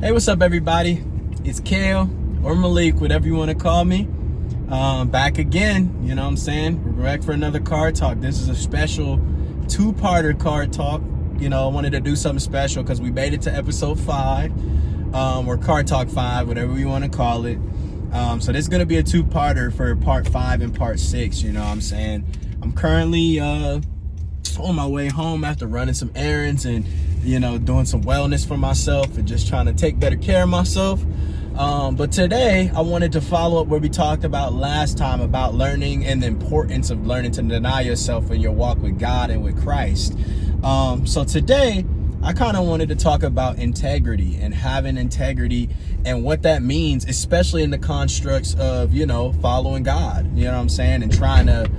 Hey, what's up, everybody? It's Kale or Malik, whatever you want to call me. Back again, you know what I'm saying? We're back for another card talk. This is a special two-parter card talk. You know, I wanted to do something special because we made it to episode 5, or card talk 5, whatever you want to call it. So this is going to be a two-parter for part 5 and part 6, you know what I'm saying? I'm currently on my way home after running some errands and, you know, doing some wellness for myself and just trying to take better care of myself. But today I wanted to follow up where we talked about last time about learning and the importance of learning to deny yourself in your walk with God and with Christ. So today I kind of wanted to talk about integrity and having integrity and what that means, especially in the constructs of, you know, following God, you know what I'm saying, and trying to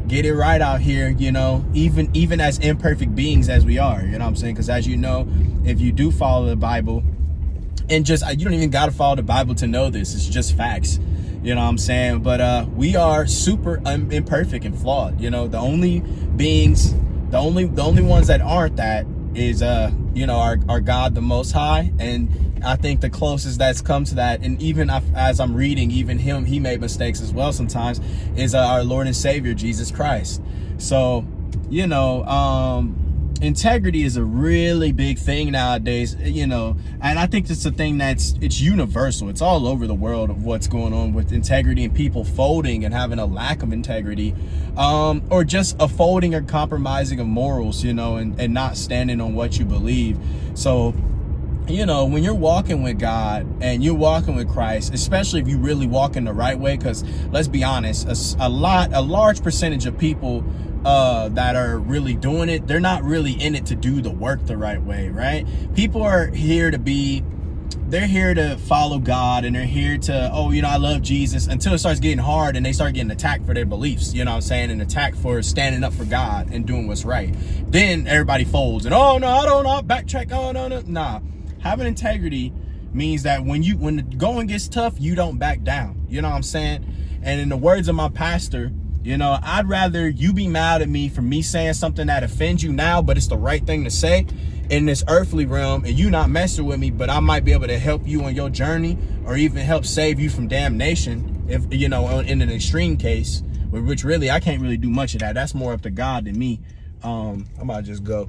get it right out here, you know, even as imperfect beings as we are, you know what I'm saying? Because as you know, if you do follow the Bible, and just, you don't even got to follow the Bible to know this, it's just facts, you know what I'm saying? But we are super imperfect and flawed, you know. The only beings, the only ones that aren't that is, you know, our God the Most High. And I think the closest that's come to that, and even as I'm reading, even he made mistakes as well sometimes, is our Lord and Savior, Jesus Christ. So, you know, integrity is a really big thing nowadays, you know, and I think it's a thing it's universal. It's all over the world of what's going on with integrity and people folding and having a lack of integrity, or just a folding or compromising of morals, you know, and not standing on what you believe. So, you know, when you're walking with God and you're walking with Christ, especially if you really walk in the right way, because let's be honest, a large percentage of people that are really doing it, they're not really in it to do the work the right way, right? People are here they're here to follow God, and they're here to, oh, you know, I love Jesus, until it starts getting hard and they start getting attacked for their beliefs, you know what I'm saying, and attacked for standing up for God and doing what's right. Then everybody folds and, oh no, I don't know, backtrack, oh no, nah. Having integrity means that when the going gets tough, you don't back down. You know what I'm saying? And in the words of my pastor, you know, I'd rather you be mad at me for me saying something that offends you now, but it's the right thing to say in this earthly realm, and you not messing with me, but I might be able to help you on your journey or even help save you from damnation, if, you know, in an extreme case, which really, I can't really do much of that. That's more up to God than me. I might just go.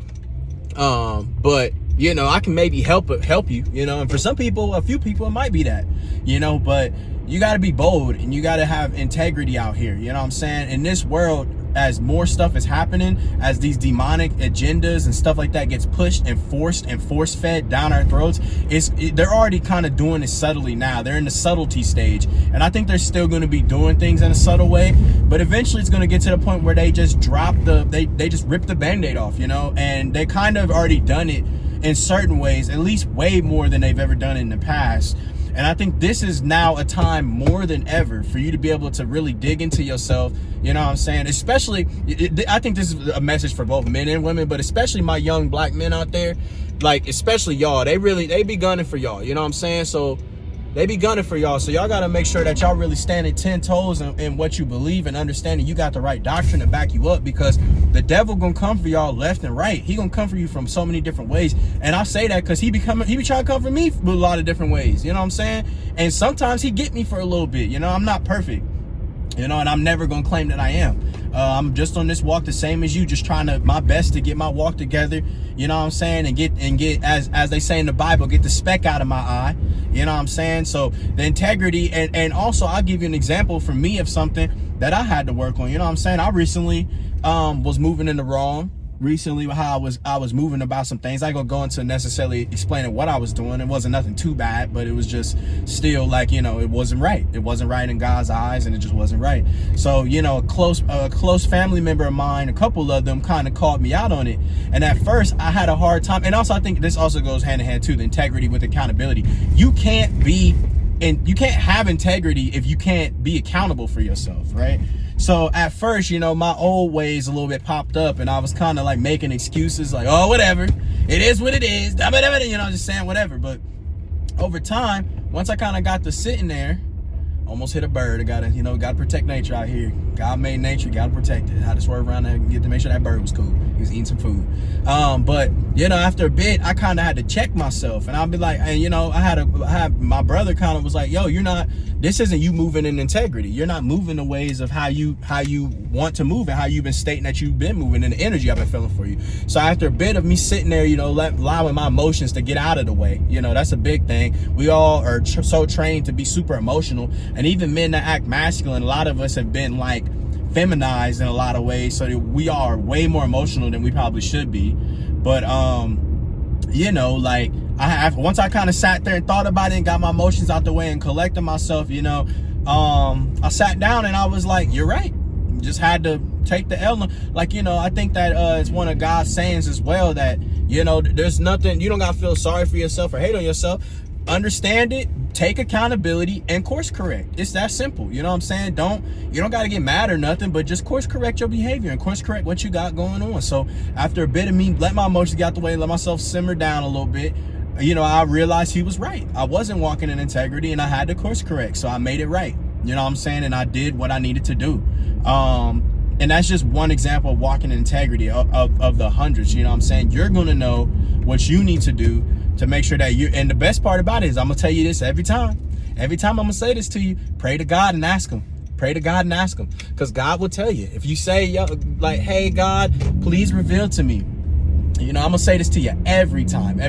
But, you know, I can maybe help you, you know, and for some people, a few people, it might be that, you know, but you got to be bold and you got to have integrity out here. You know what I'm saying? In this world, as more stuff is happening, as these demonic agendas and stuff like that gets pushed and force fed down our throats, they're already kind of doing it subtly now. They're in the subtlety stage. And I think they're still going to be doing things in a subtle way, but eventually it's going to get to the point where they just they just rip the Band-Aid off, you know, and they kind of already done it in certain ways, at least way more than they've ever done in the past. And I think this is now a time more than ever for you to be able to really dig into yourself. You know what I'm saying? Especially, I think this is a message for both men and women, but especially my young black men out there, like especially y'all, they be gunning for y'all. You know what I'm saying? So they be gunning for y'all. So y'all got to make sure that y'all really standing 10 toes in what you believe and understanding you got the right doctrine to back you up, because the devil gonna come for y'all left and right. He gonna come for you from so many different ways. And I say that because he be trying to come for me with a lot of different ways. You know what I'm saying? And sometimes he get me for a little bit. You know, I'm not perfect, you know, and I'm never gonna claim that I am. I'm just on this walk the same as you, just trying my best to get my walk together, you know what I'm saying, and get as they say in the Bible, get the speck out of my eye, you know what I'm saying. So the integrity, and also I'll give you an example for me of something that I had to work on, you know what I'm saying. I recently was moving in the wrong. Recently, how I was moving about some things. I ain't gonna go into necessarily explaining what I was doing. It wasn't nothing too bad, but it was just still like, you know, it wasn't right. It wasn't right in God's eyes, and it just wasn't right. So, you know, a close family member of mine, a couple of them kind of called me out on it. And at first I had a hard time. And also I think this also goes hand in hand too, the integrity with accountability. You can't have integrity if you can't be accountable for yourself, right? So at first, you know, my old ways a little bit popped up, and I was kind of like making excuses like, oh, whatever, it is what it is, you know, just saying whatever. But over time, once I kind of got to sitting there, almost hit a bird. I gotta protect nature out here. God made nature, gotta protect it. I had to swerve around there and get to make sure that bird was cool. He was eating some food. But you know, after a bit, I kind of had to check myself, and I'll be like, and you know, I had my brother kind of was like, yo, this isn't you moving in integrity. You're not moving the ways of how you want to move and how you've been stating that you've been moving and the energy I've been feeling for you. So after a bit of me sitting there, you know, allowing my emotions to get out of the way, you know, that's a big thing. We all are so trained to be super emotional, and even men that act masculine, a lot of us have been like feminized in a lot of ways, so that we are way more emotional than we probably should be. But you know, like once I kind of sat there and thought about it and got my emotions out the way and collected myself, you know, I sat down and I was like, you're right. Just had to take the L. Like, you know, I think that it's one of God's sayings as well, that, you know, there's nothing, you don't gotta feel sorry for yourself or hate on yourself. Understand it, take accountability, and course correct. It's that simple. You know what I'm saying? You don't got to get mad or nothing, but just course correct your behavior and course correct what you got going on. So after a bit of me, let my emotions get out the way, let myself simmer down a little bit, you know, I realized he was right. I wasn't walking in integrity and I had to course correct. So I made it right. You know what I'm saying? And I did what I needed to do. And that's just one example of walking in integrity of the hundreds. You know what I'm saying? You're going to know what you need to do to make sure that and the best part about it is, I'm going to tell you this every time I'm going to say this to you, pray to God and ask him. Pray to God and ask him, because God will tell you. If you say, yo, like, hey, God, please reveal to me. You know, I'm going to say this to you every time.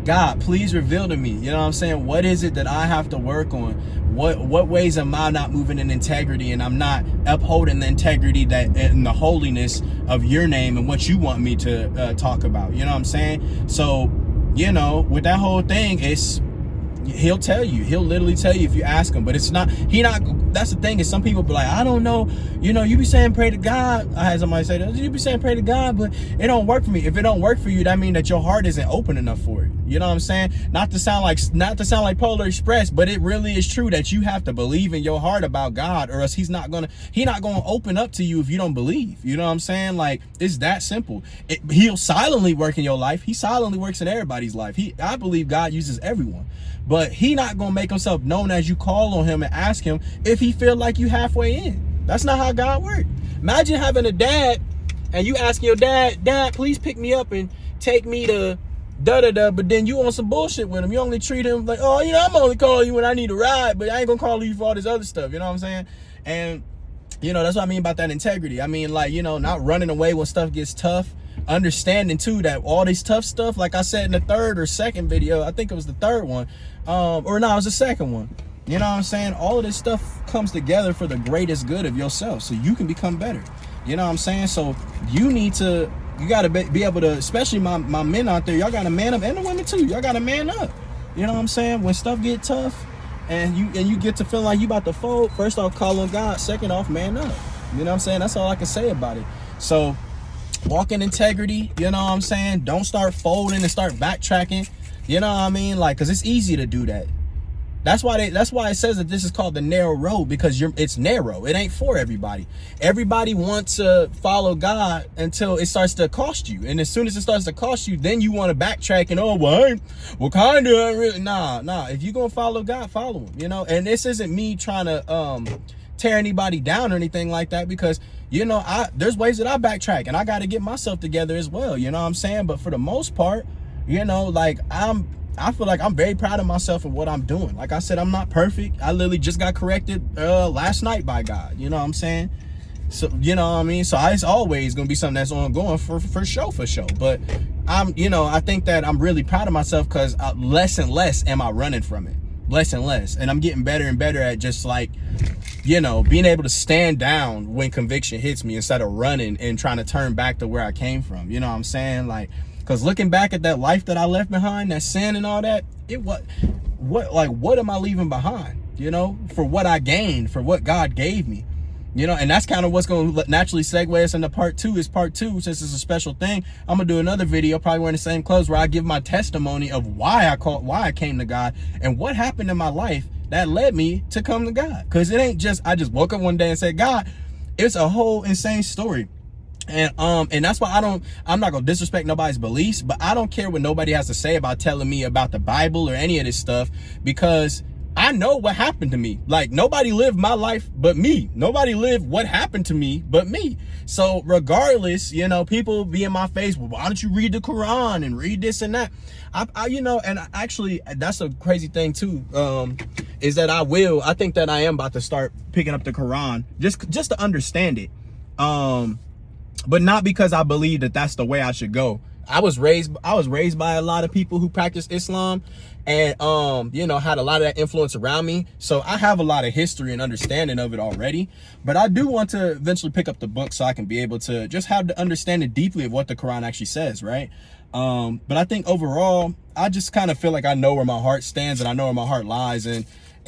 God, please reveal to me. You know what I'm saying? What is it that I have to work on? What ways am I not moving in integrity, and I'm not upholding the integrity that and the holiness of your name and what you want me to talk about? You know what I'm saying? So, you know, with that whole thing, he'll tell you. He'll literally tell you if you ask him. But that's the thing, is some people be like, I don't know. You know, you be saying pray to God. I had somebody say that. You be saying pray to God, but it don't work for me. If it don't work for you, that means that your heart isn't open enough for it. You know what I'm saying? Not to sound like Polar Express, but it really is true that you have to believe in your heart about God, or else he's not gonna open up to you if you don't believe. You know what I'm saying? Like, it's that simple. He'll silently work in your life. He silently works in everybody's life. I believe God uses everyone, but he not gonna make himself known as you call on him and ask him if he feel like you halfway in. That's not how God works. Imagine having a dad and you asking your dad, please pick me up and take me to da-da-da, but then you on some bullshit with him. You only treat him like, oh, you know, I'm only calling you when I need a ride, but I ain't gonna call you for all this other stuff. You know what I'm saying? And, you know, that's what I mean about that integrity. I mean, like, you know, not running away when stuff gets tough. Understanding too that all this tough stuff, like I said in the third or second video, I think it was the third one, or no, it was the second one. You know what I'm saying? All of this stuff comes together for the greatest good of yourself, so you can become better. You know what I'm saying? So you got to be able to, especially my men out there, y'all got to man up, and the women too. Y'all got to man up. You know what I'm saying? When stuff get tough and you get to feel like you about to fold, first off, call on God. Second off, man up. You know what I'm saying? That's all I can say about it. So walk in integrity. You know what I'm saying? Don't start folding and start backtracking. You know what I mean? Like, because it's easy to do that. That's why it says that this is called the narrow road, because it's narrow. It ain't for everybody. Everybody wants to follow God until it starts to cost you. And as soon as it starts to cost you, then you want to backtrack and, kind of really. Nah. If you're going to follow God, follow him, you know? And this isn't me trying to tear anybody down or anything like that, because, you know, there's ways that I backtrack and I got to get myself together as well. You know what I'm saying? But for the most part, you know, like, I feel like I'm very proud of myself and what I'm doing. Like I said, I'm not perfect. I literally just got corrected last night by God. You know what I'm saying? So, you know what I mean? So it's always going to be something that's ongoing for sure. But I think that I'm really proud of myself, because less and less am I running from it. Less and less. And I'm getting better and better at just, like, you know, being able to stand down when conviction hits me instead of running and trying to turn back to where I came from. You know what I'm saying? Like, because looking back at that life that I left behind, that sin and all that, what am I leaving behind? You know, for what I gained, for what God gave me. You know, and that's kind of what's going to naturally segue us into part two. Since it's a special thing, I'm going to do another video, probably wearing the same clothes, where I give my testimony of why I came to God and what happened in my life that led me to come to God. Because it ain't just, I just woke up one day and said, God. It's a whole insane story. And that's why I'm not gonna disrespect nobody's beliefs, but I don't care what nobody has to say about telling me about the Bible or any of this stuff, because I know what happened to me. Like, nobody lived my life but me. Nobody lived what happened to me but me. So regardless, you know, people be in my face, well, why don't you read the Quran and read this and that? I you know, and actually, that's a crazy thing too, is that I think that I am about to start picking up the Quran just to understand it. But not because I believe that that's the way I should go. I was raised by a lot of people who practice Islam, and you know, had a lot of that influence around me. So I have a lot of history and understanding of it already. But I do want to eventually pick up the book so I can be able to just have the understanding deeply of what the Quran actually says, right? But I think overall, I just kind of feel like I know where my heart stands, and I know where my heart lies, and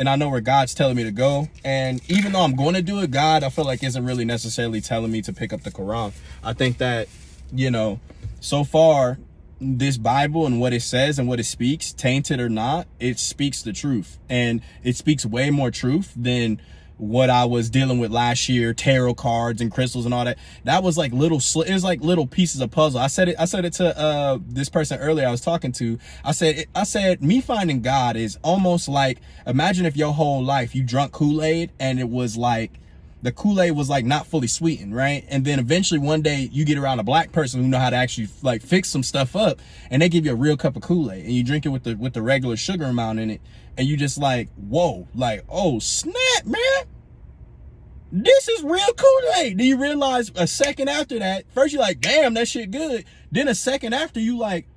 I know where God's telling me to go. And even though I'm going to do it, God, I feel like isn't really necessarily telling me to pick up the Quran. I think that, you know, so far, this Bible and what it says and what it speaks, tainted or not, it speaks the truth. And it speaks way more truth than what I was dealing with last year, tarot cards and crystals and all that. That was like it was like little pieces of puzzle. I said it to this person earlier I was talking to. I said me finding God is almost like, imagine if your whole life you drunk Kool-Aid and it was like, the Kool-Aid was like not fully sweetened, right? And then eventually one day you get around a black person who know how to actually like fix some stuff up, and they give you a real cup of Kool-Aid, and you drink it with the regular sugar amount in it, and you just like, whoa, like, oh snap, man, this is real Kool-Aid. Then you realize a second after that, first you're like, damn, that shit good. Then a second after, you like,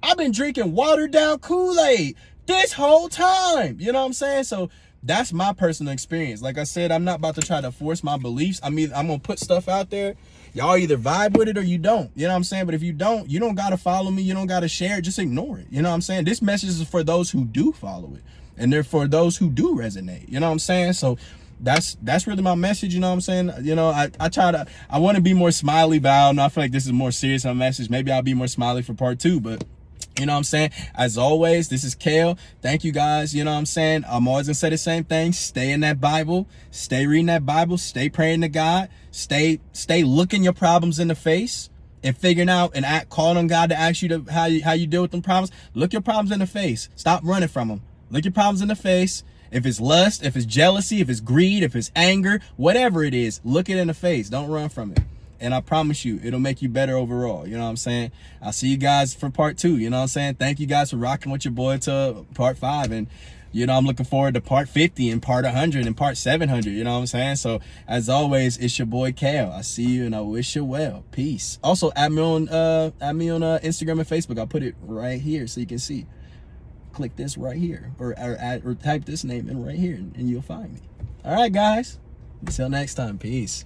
I've been drinking watered down Kool-Aid this whole time. You know what I'm saying? So that's my personal experience. Like I said, I'm not about to try to force my beliefs. I mean, I'm gonna put stuff out there. Y'all either vibe with it or you don't. You know what I'm saying? But if you don't gotta follow me. You don't gotta share it. Just ignore it. You know what I'm saying? This message is for those who do follow it, and they're for those who do resonate. You know what I'm saying? So that's really my message. You know what I'm saying? You know, I want to be more smiley, but I don't know. I feel like this is more serious on message. Maybe I'll be more smiley for part 2, but you know what I'm saying? As always, this is Kale. Thank you guys. You know what I'm saying? I'm always gonna say the same thing. Stay in that Bible. Stay reading that Bible. Stay praying to God. Stay looking your problems in the face and figuring out and calling on God to ask you to how you deal with them problems. Look your problems in the face. Stop running from them. Look your problems in the face. If it's lust, if it's jealousy, if it's greed, if it's anger, whatever it is, look it in the face. Don't run from it. And I promise you, it'll make you better overall. You know what I'm saying? I'll see you guys for part 2. You know what I'm saying? Thank you guys for rocking with your boy to part 5. And, you know, I'm looking forward to part 50 and part 100 and part 700. You know what I'm saying? So, as always, it's your boy, Kale. I see you and I wish you well. Peace. Also, add me on Instagram and Facebook. I'll put it right here so you can see. Click this right here. Or type this name in right here and you'll find me. All right, guys. Until next time. Peace.